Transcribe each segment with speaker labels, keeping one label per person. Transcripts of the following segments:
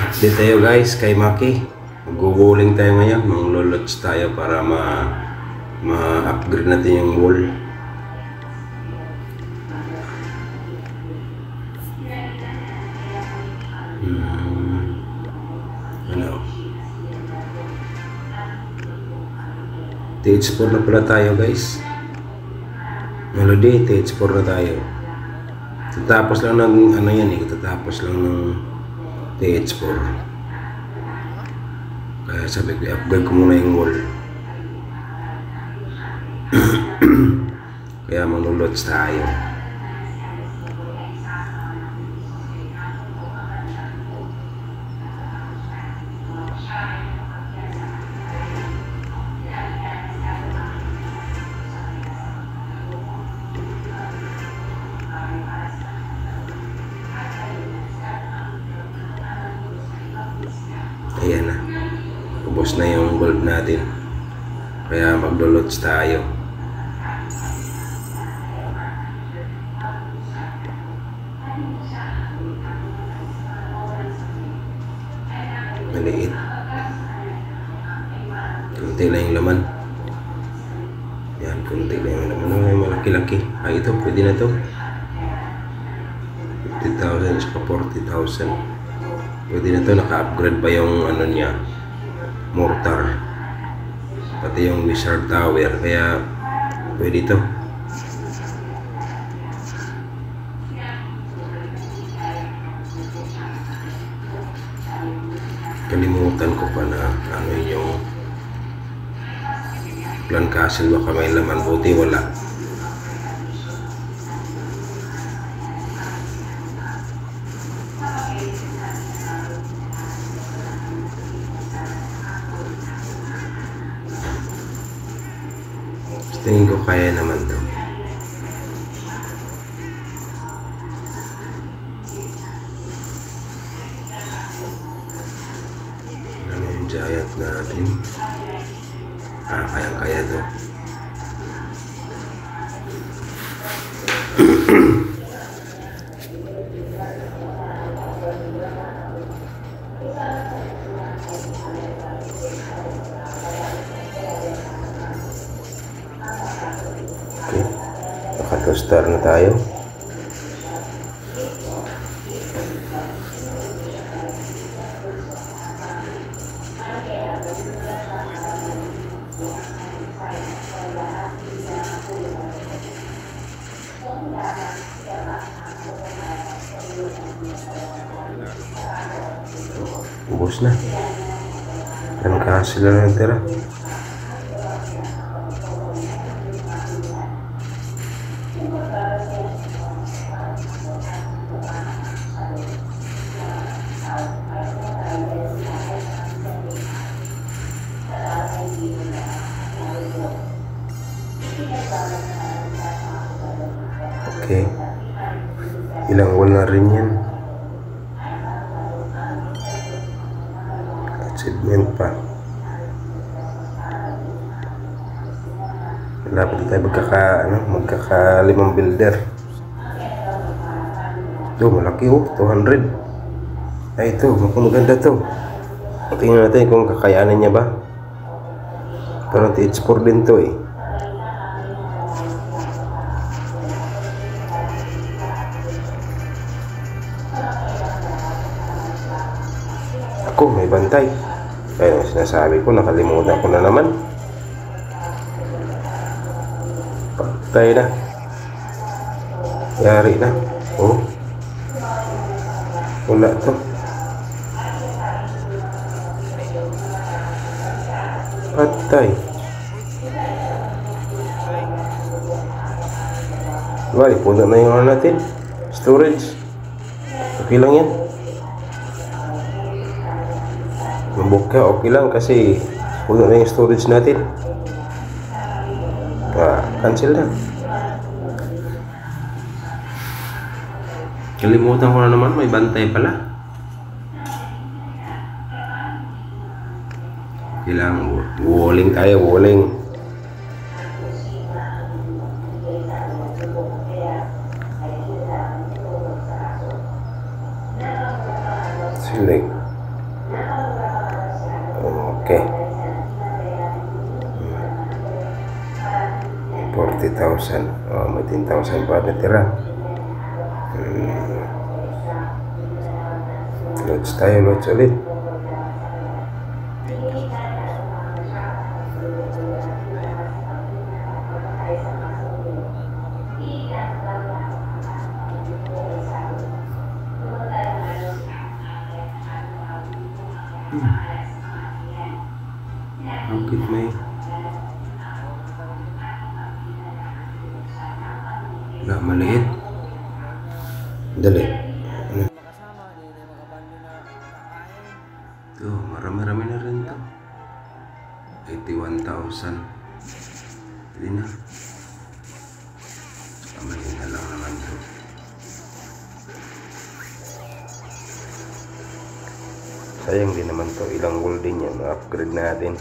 Speaker 1: Update tayo guys kay Maki. Mag-walling tayo ngayon. Mang-lolots tayo para ma-upgrade natin yung wall. Ano? TH4 na pala tayo guys. Melody, TH4 na tayo. Tatapos lang ng ano yan eh. Tatapos lang ng TH4. Kaya sabi ko, i-upgrade ko muna yung wall. Kaya manulots tayo. Ayan na. Ubos na yung gold natin. Kaya maglo-lots tayo. Maliit. Kunti na yung laman. Yan, kunti na yung laman. Ano yung malaki-laki? Ay, ito, pwede na to. 50,000 sa 40,000. Pwede na to, naka-upgrade pa yung ano niya, mortar, pati yung wizard tower, kaya pwede to. Kalimutan ko pa na ano yung Clan Castle, baka may laman, buti wala. Tingin ko kaya naman to. Ano yung giant natin? Kaya to. Naka-2 star na tayo. Ubus na. Yan kasi lang ang tira. Okay. Ilang wall na rin yan. Achievement pa. Dapat tayo magkaka 5 builder. Ito, malaki oh, 200. Ay, ito, maganda to. Tingnan natin kung kakayanan niya ba. Parang TH4 din to eh. Ako, may bantay. Kaya sinasabi ko, nakalimutan ko na naman. Patay na. Yari na. Oh. Wala to. Patay. Bali, puno na yung ano natin. Storage. Okay lang yan. Mabuka, okay lang kasi puno na yung storage natin. Cancel na. Kalimutan ko na naman, may bantay pala. Kailangan walling tayo, walling. Select. Okay. 40,000. Oh, may 10,000 pa natira. Loads tayo, loads ulit. Bakit may wala maliit? Dali. Ito, marami-rami na rin to. 81,000. Hindi na. Kamali na lang naman to. Sayang din naman to. Ilang golden yan. Upgrade natin.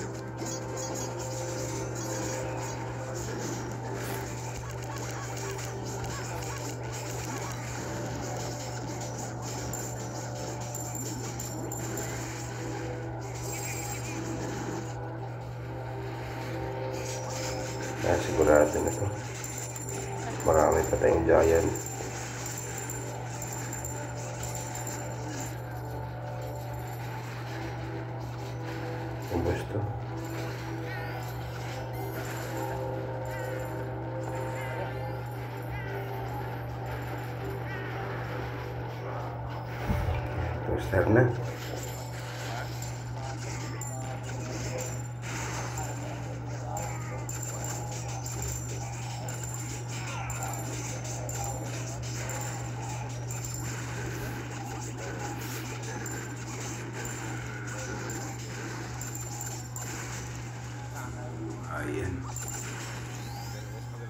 Speaker 1: Sigurado na to. Marami pa tayong giant. Ubus to. Start na. Ayan.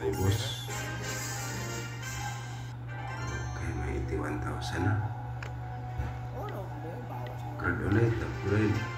Speaker 1: Ubus. Okay, may 81,000 na. Upgrade ulit, upgrade.